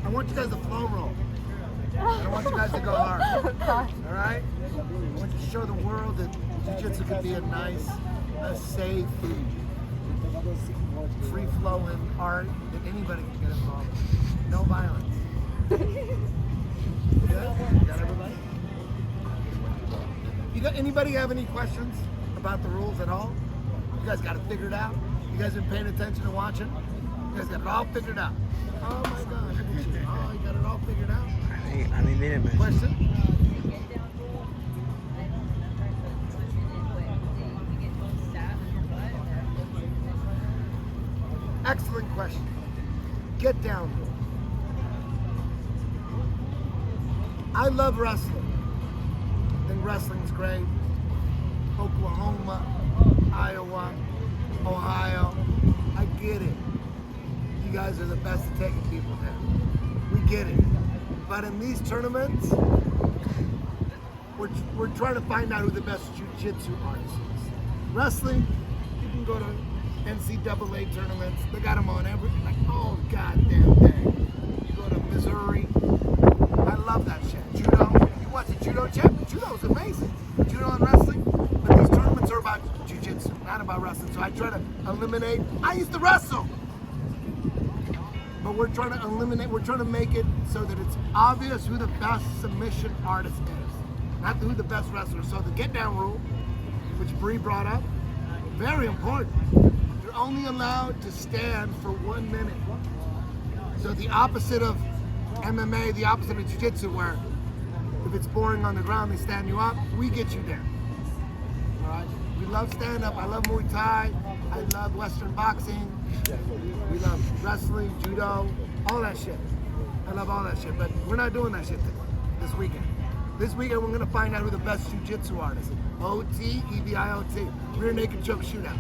I want you guys to flow roll. I don't want you guys to go hard. All right? I want you to show the world that jiu-jitsu can be a nice, a safe, free-flowing art that anybody can get involved in. No violence. Good? Got everybody? Anybody have any questions about the rules at all? You guys got it figured out? You guys been paying attention and watching? You guys got it all figured out? Oh my God. Oh, you got it all figured out? I mean, míreme. Question? Excellent question. Get down. I love wrestling. I think wrestling's great. Oklahoma, Iowa, Ohio. I get it. You guys are the best at taking people down. We get it. But in these tournaments, we're trying to find out who the best jiu-jitsu artist is. Wrestling, you can go to NCAA tournaments. They got them on every, like, oh, goddamn day. You go to Missouri. I love that shit. Judo. You watch the judo champ? Judo is amazing. Judo and wrestling. But these tournaments are about jiu-jitsu, not about wrestling. So I try to eliminate. I used to wrestle. But we're trying to eliminate, we're trying to make it so that it's obvious who the best submission artist is, not who the best wrestler. So the get down rule, which Bree brought up, very important. You're only allowed to stand for 1 minute. So the opposite of MMA, the opposite of jiu-jitsu, where if it's boring on the ground, they stand you up, we get you there. All right? We love stand-up. I love Muay Thai. I love Western boxing. We love wrestling, judo, all that shit. I love all that shit, but we're not doing that shit this weekend. This weekend, we're gonna find out who the best jiu-jitsu artist is. OT, EBI, rear naked choke shootout.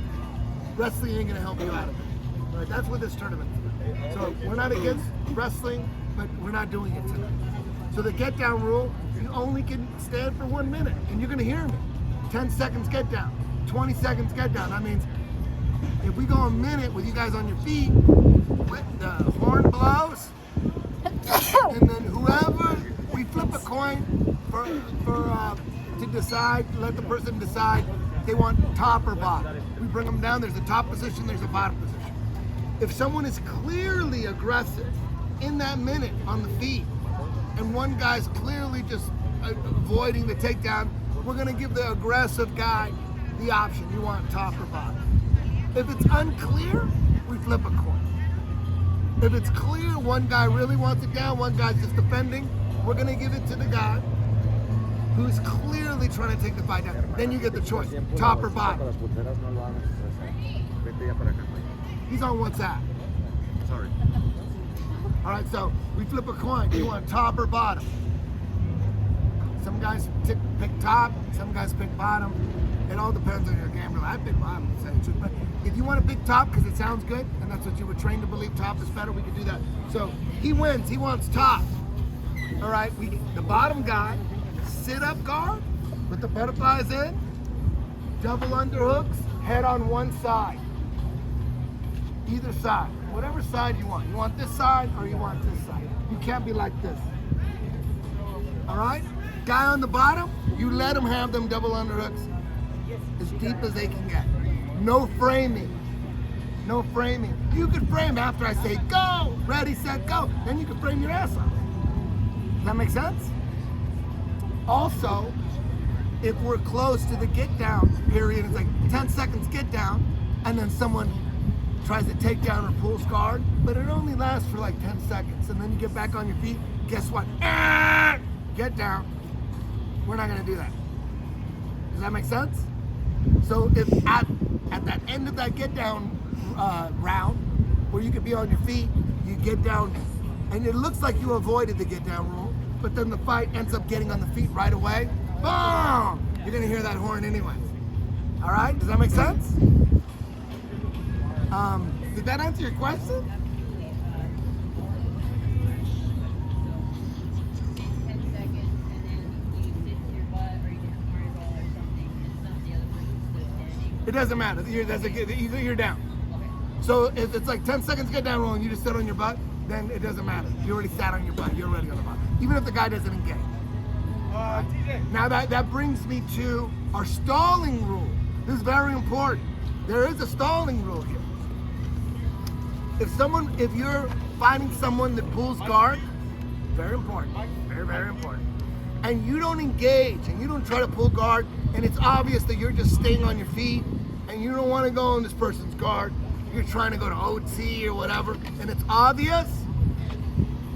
Wrestling ain't gonna help you out of it. All right, that's what this tournament is. So we're not against wrestling, but we're not doing it tonight. So the get down rule, you only can stand for 1 minute, and you're gonna hear me. 10 seconds get down, 20 seconds get down. That means if we go a minute with you guys on your feet, with the horn blows, and then whoever, we flip a coin to decide, let the person decide if they want top or bottom. We bring them down, there's a top position, there's a bottom position. If someone is clearly aggressive in that minute on the feet, and one guy's clearly just avoiding the takedown, we're gonna give the aggressive guy the option. You want top or bottom. If it's unclear, we flip a coin. If it's clear, one guy really wants it down, one guy's just defending, we're gonna give it to the guy who's clearly trying to take the fight down. Then you get the choice, top or bottom. He's on WhatsApp. Sorry. All right, so we flip a coin. You want top or bottom? Some guys pick top, some guys pick bottom. It all depends on your game. I pick bottom, to say the truth. But if you want to pick top because it sounds good, and that's what you were trained to believe, top is better, we can do that. So he wins, he wants top. All right, the bottom guy, sit up guard with the butterflies in, double underhooks, head on one side. Either side, whatever side you want. You want this side or you want this side. You can't be like this. All right? Guy on the bottom, you let him have them double underhooks as deep as they can get. No framing. No framing. You can frame after I say go, ready, set, go. Then you can frame your ass off. Does that make sense? Also, if we're close to the get down period, it's like 10 seconds get down, and then someone tries to take down or pulls guard, but it only lasts for like 10 seconds, and then you get back on your feet, guess what? Get down. We're not gonna do that. Does that make sense? So if at that end of that get down round, where you could be on your feet, you get down, and it looks like you avoided the get down rule, but then the fight ends up getting on the feet right away, boom! You're gonna hear that horn anyways. All right, does that make sense? Did that answer your question? It doesn't matter. You're down. So if it's like 10 seconds get down roll and you just sit on your butt, then it doesn't matter. You already sat on your butt. You're already on the bottom. Even if the guy doesn't engage. Now that brings me to our stalling rule. This is very important. There is a stalling rule here. If you're finding someone that pulls guard, very important, very, very important. And you don't engage and you don't try to pull guard, and it's obvious that you're just staying on your feet and you don't want to go on this person's guard. You're trying to go to OT or whatever, and it's obvious,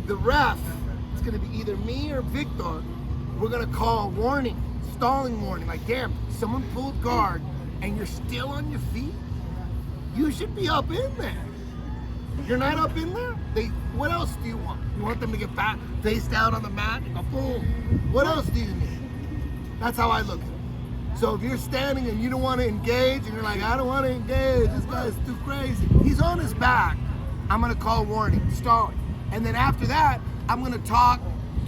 the ref, it's going to be either me or Victor, we're going to call a warning, stalling warning, like, damn, someone pulled guard and you're still on your feet? You should be up in there. You're not up in there? What else do you want? You want them to get face down on the mat? Boom. What else do you need? That's how I look at it. So if you're standing and you don't want to engage, and you're like, I don't want to engage, this guy's too crazy. He's on his back. I'm going to call warning, stalling. And then after that, I'm going to talk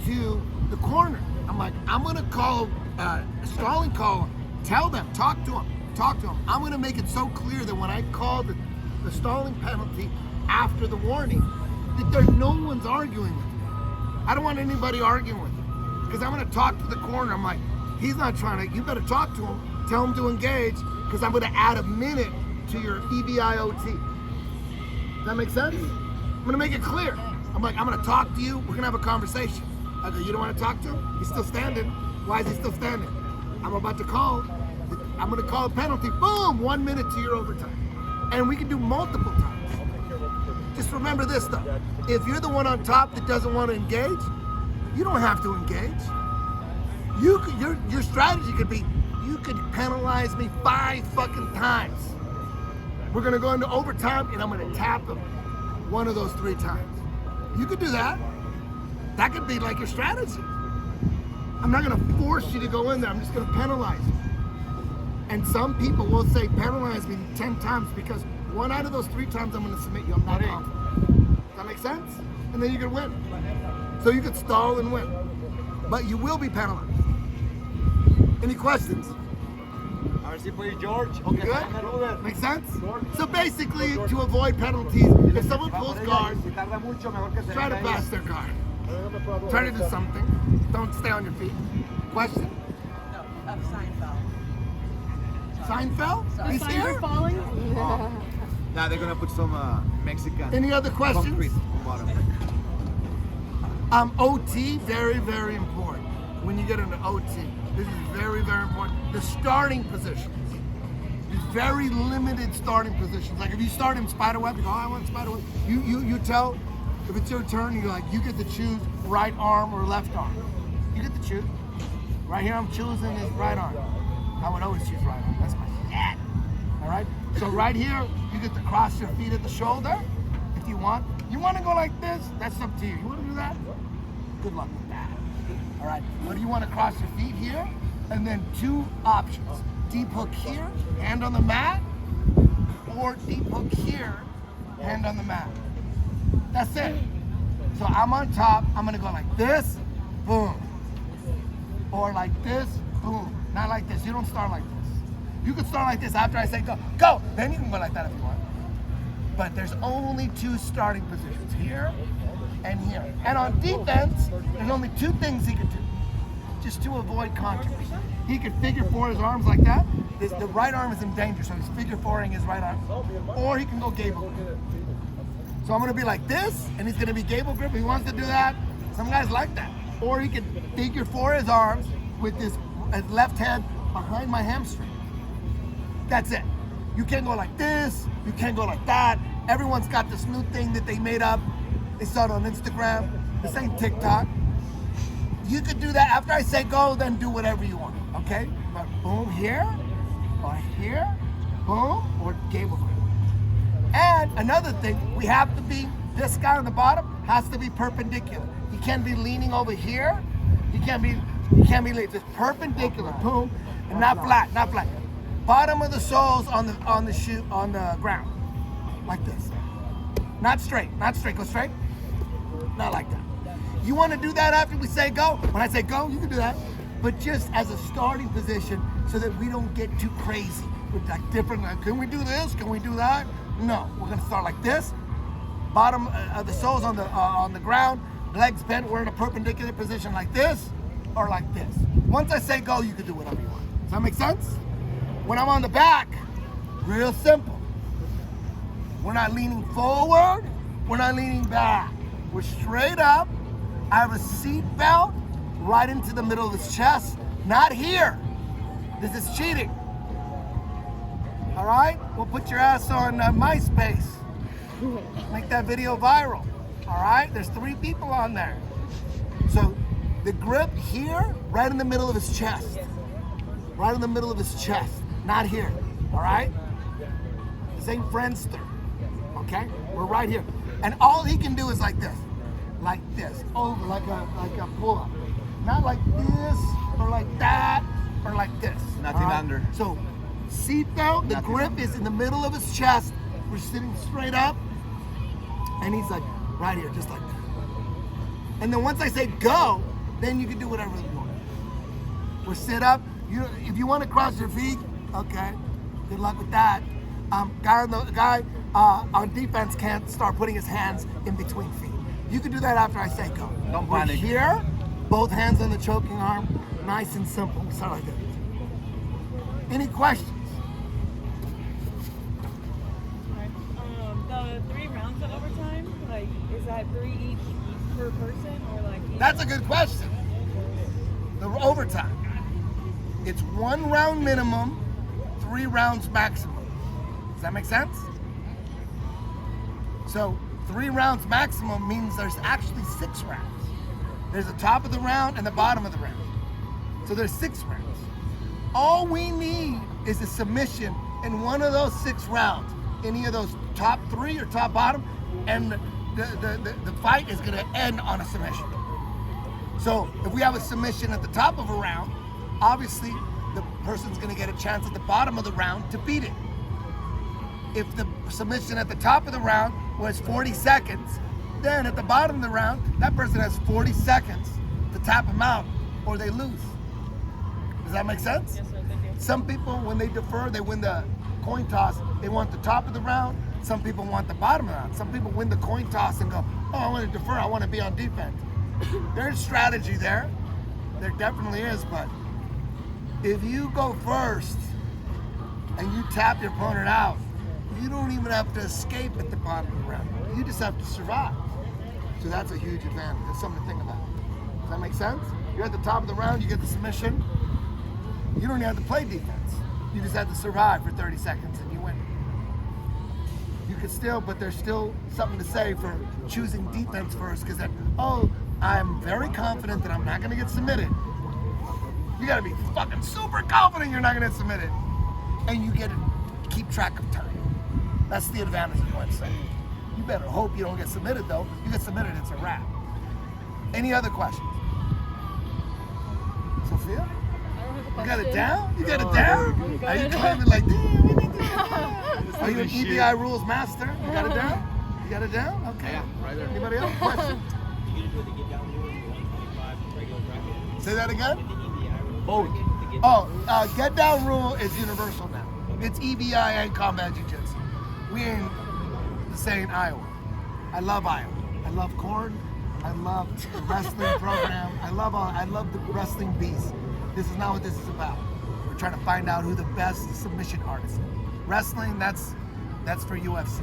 to the corner. I'm going to call a stalling call. Tell them, talk to them. I'm going to make it so clear that when I call the stalling penalty after the warning, that there's no one's arguing with me. I don't want anybody arguing with me, because I'm going to talk to the corner. I'm like, he's not trying to, you better talk to him, tell him to engage, because I'm going to add a minute to your EBI OT. Does that make sense? I'm going to make it clear. I'm like, I'm going to talk to you, we're going to have a conversation. I go, you don't want to talk to him? He's still standing. Why is he still standing? I'm about to call. I'm going to call a penalty. Boom! 1 minute to your overtime. And we can do multiple times. Just remember this though. If you're the one on top that doesn't want to engage, you don't have to engage. Your strategy could be, you could penalize me 5 fucking times. We're going to go into overtime and I'm going to tap him one of those 3 times. You could do that. That could be like your strategy. I'm not going to force you to go in there. I'm just going to penalize you. And some people will say penalize me 10 times because 1 out of those 3 times I'm going to submit you. I'm not confident. Does that make sense? And then you can win. So you could stall and win. But you will be penalized. Any questions? George. Okay, good? Make sense? So basically, to avoid penalties, if someone pulls guard, try to pass their guard. Try to do something. Don't stay on your feet. Question? No, Seinfeld. Seinfeld? He's Signs here? are falling? Yeah, they're gonna put some Mexican. Any other questions? concrete on bottom. OT, very, very important. When you get into OT, this is very, very important. The starting positions. There's very limited starting positions. Like if you start in spiderweb, you go, oh, I want spiderweb. You tell, if it's your turn, you're like, you get to choose right arm or left arm. You get to choose. Right here, I'm choosing is right arm. I would always choose right arm. That's my shit. All right? So right here, you get to cross your feet at the shoulder if you want. You want to go like this? That's up to you. You want to do that? Good luck with that. All right? Or do you want to cross your feet here? And then 2 options. Deep hook here, hand on the mat, or deep hook here, hand on the mat. That's it. So I'm on top, I'm gonna go like this, boom. Or like this, boom. Not like this, you don't start like this. You can start like this after I say go, go! Then you can go like that if you want. But there's only 2 starting positions, here and here. And on defense, there's only 2 things he can do, just to avoid controversy. He could figure 4 his arms like that. The right arm is in danger, so he's figure 4ing his right arm. Or he can go gable grip. So I'm gonna be like this, and he's gonna be gable grip. If he wants to do that, some guys like that. Or he can figure 4 his arms with his left hand behind my hamstring. That's it. You can't go like this, you can't go like that. Everyone's got this new thing that they made up. They saw it on Instagram. This ain't TikTok. You could do that after I say go, then do whatever you want, okay? But boom here, or here, boom, or gable grip. And another thing, we have to be, this guy on the bottom has to be perpendicular. He can't be leaning over here. He can't be leaning, just perpendicular, boom, and not flat, not flat. Bottom of the soles on the shoe, on the ground, like this. Not straight, go straight, not like that. You want to do that after we say go? When I say go, you can do that. But just as a starting position so that we don't get too crazy with like different, like, can we do this? Can we do that? No, we're going to start like this, bottom of the soles on the ground, legs bent. We're in a perpendicular position like this or like this. Once I say go, you can do whatever you want. Does that make sense? When I'm on the back, real simple. We're not leaning forward. We're not leaning back. We're straight up. I have a seat belt right into the middle of his chest. Not here. This is cheating. All right? We'll put your ass on MySpace. Make that video viral. All right? There's 3 people on there. So the grip here, right in the middle of his chest. Right in the middle of his chest. Not here. All right? This ain't Friendster. Okay? We're right here. And all he can do is like this. Like this. Over, like a pull-up. Not like this, or like that, or like this. Nothing all right? under. So, seatbelt, the grip is in the middle of his chest. We're sitting straight up. And he's like, right here, just like that. And then once I say go, then you can do whatever you want. We're sit up. If you want to cross your feet, okay, good luck with that. Guy on defense can't start putting his hands in between feet. You can do that after I say go. Don't We're panic. here, both hands on the choking arm, nice and simple. We start like this. Any questions? The 3 rounds of overtime, like, is that 3 each per person, or like? That's a good question. The overtime. It's 1 round minimum, 3 rounds maximum. Does that make sense? So 3 rounds maximum means there's actually 6 rounds. There's the top of the round and the bottom of the round. So there's 6 rounds. All we need is a submission in one of those 6 rounds. Any of those top 3 or top bottom, and the fight is gonna end on a submission. So if we have a submission at the top of a round, obviously the person's gonna get a chance at the bottom of the round to beat it. If the submission at the top of the round was 40 seconds, then at the bottom of the round, that person has 40 seconds to tap them out or they lose. Does that make sense? Yes, sir, thank you. Some people, when they defer, they win the coin toss. They want the top of the round. Some people want the bottom of the round. Some people win the coin toss and go, oh, I want to defer. I want to be on defense. There's strategy there. There definitely is, but if you go first and you tap your opponent out, you don't even have to escape at the bottom of the round. You just have to survive. So that's a huge advantage. That's something to think about. Does that make sense? You're at the top of the round, you get the submission. You don't even have to play defense. You just have to survive for 30 seconds and you win. You could still, but there's still something to say for choosing defense first, because then, oh, I'm very confident that I'm not going to get submitted. You got to be fucking super confident you're not going to get submitted. And you get to keep track of time. That's the advantage of one say. You better hope you don't get submitted, though. You get submitted, it's a wrap. Any other questions? Sophia? You got it down? You got it down? Are you claiming like, damn? Are you an EBI rules master? You got it down? You got it down? Okay. Yeah, right there. Anybody else? Question? Say that again? Both. Oh, get down rule is universal now. It's EBI and combat jiu-jitsu. We ain't the same Iowa. I love Iowa. I love corn. I love the wrestling program. I love the wrestling beast. This is not what this is about. We're trying to find out who the best submission artist is. Wrestling, that's for UFC.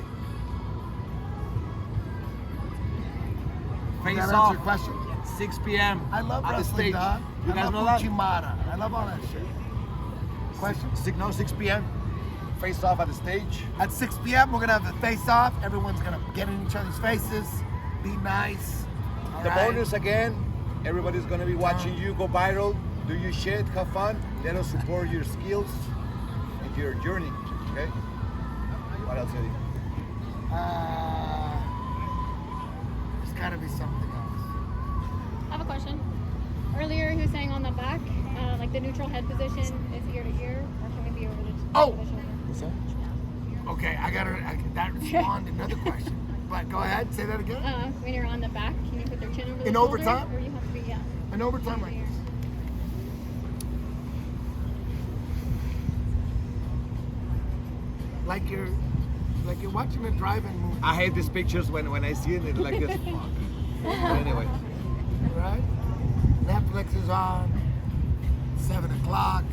Face Does that answer off. your question? 6 p.m. I love at the wrestling, stage. dog. You I guys love know that? Uchimata. I love all that shit. Question? 6 p.m. Face off at the stage. At 6 p.m., we're gonna have a face-off. Everyone's gonna get in each other's faces, be nice. All The right? bonus again, everybody's gonna be watching you go viral, do your shit, have fun, let us support your skills and your journey, okay? What else, Eddie? There's gotta be something else. I have a question. Earlier, he was saying on the back, like the neutral head position is ear to ear, or can we be over the shoulder? What's that? Okay, that responded another question. But go ahead, say that again. When you're on the back, can you put their chin over the In shoulder? overtime? Or you have to be, yeah. In overtime like this. Like Like you're watching a drive-in movie, I hate these pictures when I see it. It's like this. Fuck. But anyway, right? Netflix is on. 7 o'clock.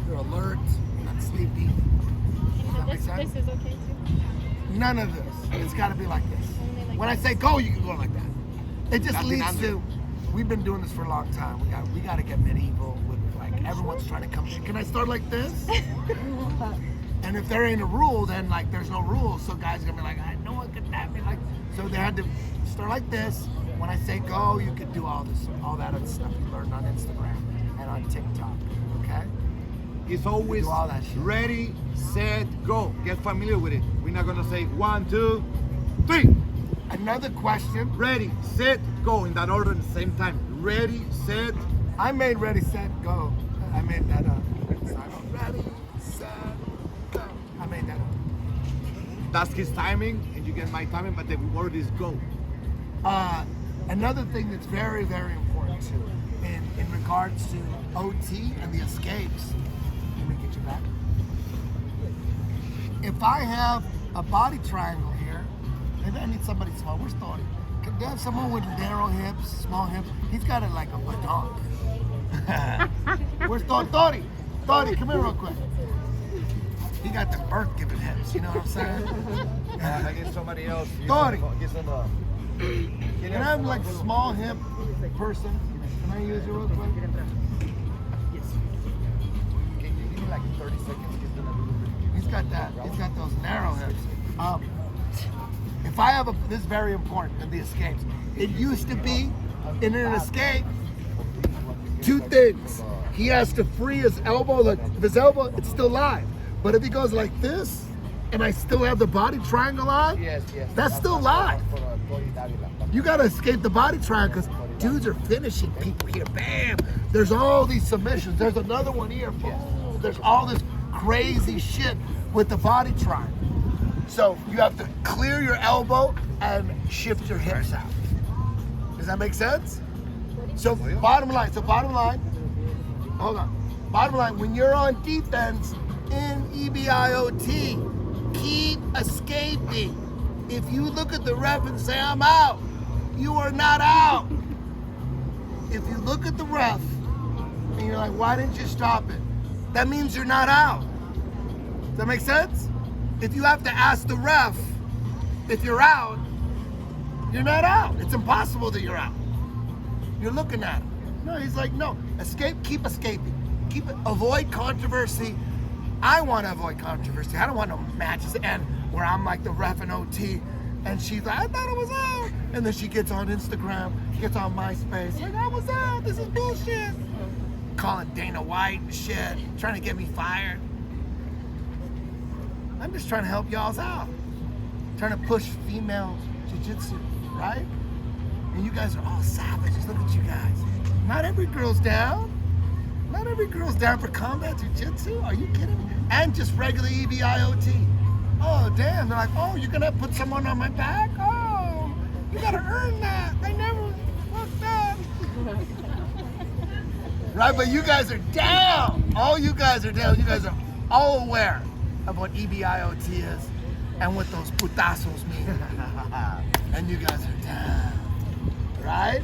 You're alert. You're not sleepy. Does that make sense? This is okay too. None of this. It's got to be like this. Only like When I this. say go, you can go like that. It just Nothing leads under. to. We've been doing this for a long time. We got to get medieval with like everyone's trying to come in. Can I start like this? And if there ain't a rule, then like there's no rules. So guys are gonna be like, I no one can tap me like. So they had to start like this. When I say go, you can do all that other stuff you learned on Instagram and on TikTok. Okay? it's always Do all that shit. ready, set, go. Get familiar with it. We're not gonna say 1, 2, 3. Another question. Ready, set, go in that order at the same time. Ready, set. I made ready, set, go. I made that up. Ready, set, go. I made that up. That's his timing, and you get my timing, but the word is go. Another thing that's very, very important too, in regards to OT and the escapes. Let me get you back. If I have a body triangle here, maybe I need somebody small. Where's Tori? Can they have someone with narrow hips, small hips? He's got it like a badonk. Where's Tori? Tori, come here real quick. He got the birth-giving hips, you know what I'm saying? I get somebody else. Tori. Get some, Can I have like small hip person? Can I use it real quick? Yes. Can you give me like 30 seconds? He's gonna do it. He's got that. He's got those narrow hips. If I have this is very important in the escapes. It used to be in an escape, two things. He has to free his elbow. Like if his elbow, it's still live. But if he goes like this, and I still have the body triangle on, Yes. that's still live. You gotta escape the body triangle because dudes are finishing people here. Bam! There's all these submissions. There's another one here. Boom. There's all this crazy shit with the body triangle. So you have to clear your elbow and shift your hips out. Does that make sense? So bottom line, hold on. Bottom line, when you're on defense in EBIOT, keep escaping. If you look at the ref and say, I'm out, you are not out. If you look at the ref and you're like, why didn't you stop it? That means you're not out. Does that make sense? If you have to ask the ref if you're out, you're not out. It's impossible that you're out. You're looking at him. No, he's like, no, escape, keep escaping. Avoid controversy. I want to avoid controversy. I don't want no matches end where I'm like the ref in OT and she's like, I thought I was out. And then she gets on Instagram, gets on MySpace, like, I was out, this is bullshit. Calling Dana White and shit, trying to get me fired. I'm just trying to help y'all's out. Trying to push female jiu-jitsu, right? And you guys are all savages. Look at you guys. Not every girl's down. Not every girl's down for combat jiu-jitsu. Are you kidding me? And just regular EBIOT. Oh, damn. They're like, oh, you're going to put someone on my back? Oh, you got to earn that. I never fucked that. Right, but you guys are down. All you guys are down. You guys are all aware of what EBIOT is and what those putazos mean. And you guys are down. Right?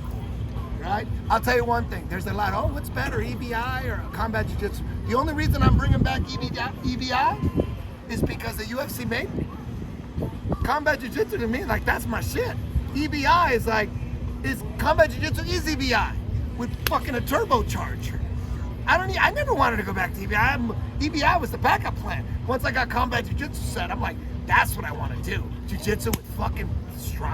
Right? I'll tell you one thing. There's a lot. Oh, what's better, EBI or combat jiu-jitsu? The only reason I'm bringing back EBI is because the UFC made me. Combat jiu-jitsu to me, like, that's my shit. EBI is like, combat jiu-jitsu is EBI with fucking a turbocharger. I never wanted to go back to EBI. EBI was the backup plan. Once I got combat jiu-jitsu set, I'm like, that's what I want to do. Jiu-jitsu with fucking stride.